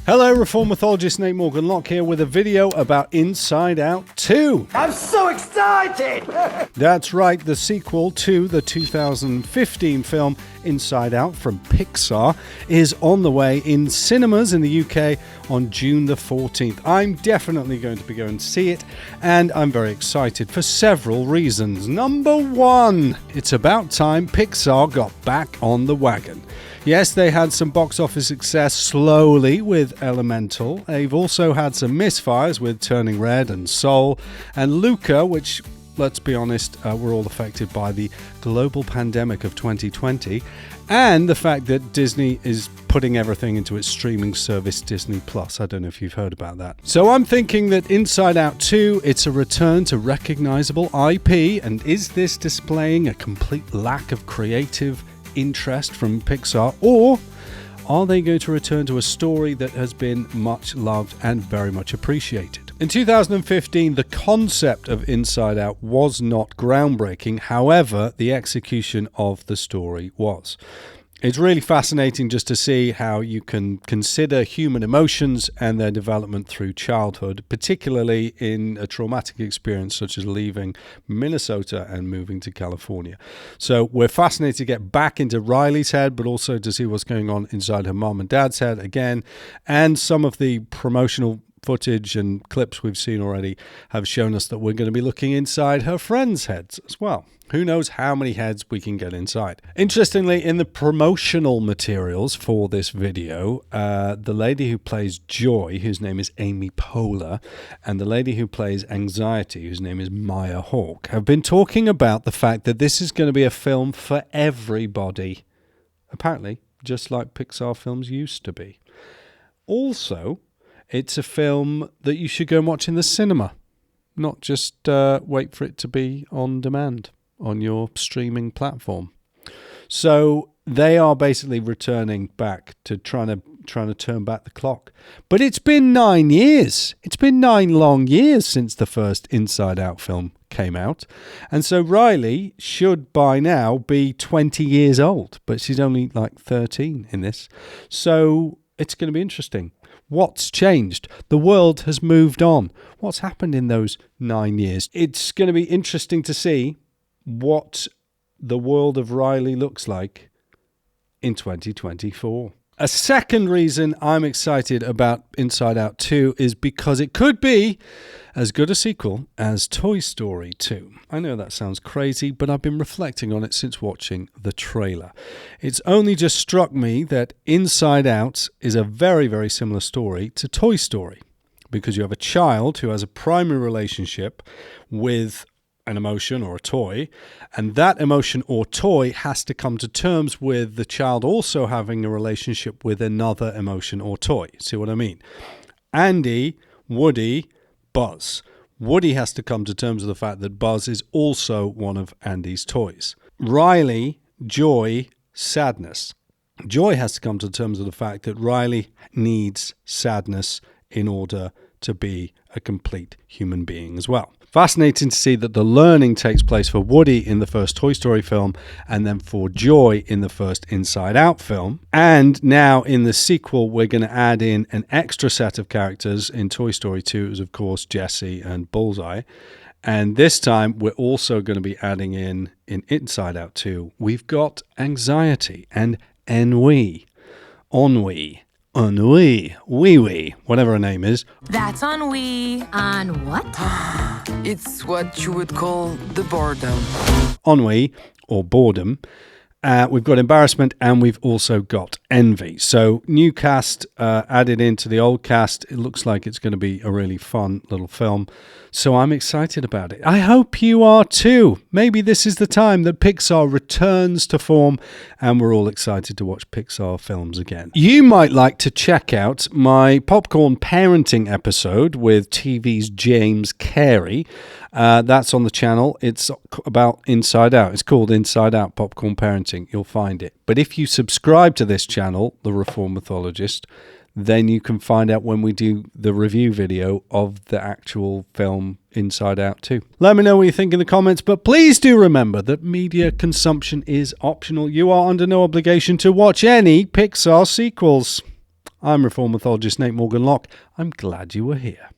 Hello, Reform Mythologist Nate Morgan Locke here with a video about Inside Out 2. I'm so excited! That's right, the sequel to the 2015 film Inside Out from Pixar is on the way in cinemas in the UK on June the 14th. I'm definitely going to be going to see it, and I'm very excited for several reasons. Number one, it's about time Pixar got back on the wagon. Yes, they had some box office success slowly with Elemental. They've also had some misfires with Turning Red and Soul and Luca, which, let's be honest, were all affected by the global pandemic of 2020 and the fact that Disney is putting everything into its streaming service, Disney Plus. I don't know if you've heard about that. So I'm thinking that Inside Out 2, it's a return to recognizable IP, and is this displaying a complete lack of creative interest from Pixar, or are they going to return to a story that has been much loved and very much appreciated? In 2015, the concept of Inside Out was not groundbreaking. However, the execution of the story was. It's really fascinating just to see how you can consider human emotions and their development through childhood, particularly in a traumatic experience such as leaving Minnesota and moving to California. So we're fascinated to get back into Riley's head, but also to see what's going on inside her mom and dad's head again. And some of the promotional footage and clips we've seen already have shown us that we're going to be looking inside her friends' heads as well. Who knows how many heads we can get inside. Interestingly, in the promotional materials for this video, the lady who plays Joy, whose name is Amy Poehler, and the lady who plays Anxiety, whose name is Maya Hawke, have been talking about the fact that this is going to be a film for everybody. Apparently, just like Pixar films used to be. Also, it's a film that you should go and watch in the cinema, not just wait for it to be on demand on your streaming platform. So they are basically returning back to trying to turn back the clock. But it's been 9 years. It's been 9 long years since the first Inside Out film came out. And so Riley should by now be 20 years old, but she's only like 13 in this. So it's going to be interesting. What's changed? The world has moved on. What's happened in those 9 years? It's going to be interesting to see what the world of Riley looks like in 2024. A second reason I'm excited about Inside Out 2 is because it could be as good a sequel as Toy Story 2. I know that sounds crazy, but I've been reflecting on it since watching the trailer. It's only just struck me that Inside Out is a very, very similar story to Toy Story, because you have a child who has a primary relationship with an emotion or a toy, and that emotion or toy has to come to terms with the child also having a relationship with another emotion or toy. See what I mean? Andy, Woody, Buzz. Woody has to come to terms with the fact that Buzz is also one of Andy's toys. Riley, Joy, Sadness. Joy has to come to terms with the fact that Riley needs sadness in order to be a complete human being as well. Fascinating to see that the learning takes place for Woody in the first Toy Story film, and then for Joy in the first Inside Out film. And now in the sequel, we're going to add in an extra set of characters. In Toy Story 2, it was, of course, Jessie and Bullseye. And this time, we're also going to be adding in Inside Out 2, we've got Anxiety and Ennui, Wee, whatever her name is. That's ennui. On what? It's what you would call the boredom. Ennui, or boredom. We've got embarrassment, and we've also got envy. So new cast added into the old cast. It looks like it's going to be a really fun little film. So I'm excited about it. I hope you are too. Maybe this is the time that Pixar returns to form, and we're all excited to watch Pixar films again. You might like to check out my popcorn parenting episode with TV's James Carey. That's on the channel. It's about Inside Out. It's called Inside Out Popcorn Parenting. You'll find it. But if you subscribe to this channel, The Reform Mythologist, then you can find out when we do the review video of the actual film Inside Out 2. Let me know what you think in the comments, but please do remember that media consumption is optional. You are under no obligation to watch any Pixar sequels. I'm Reformed mythologist Nate Morgan Locke. I'm glad you were here.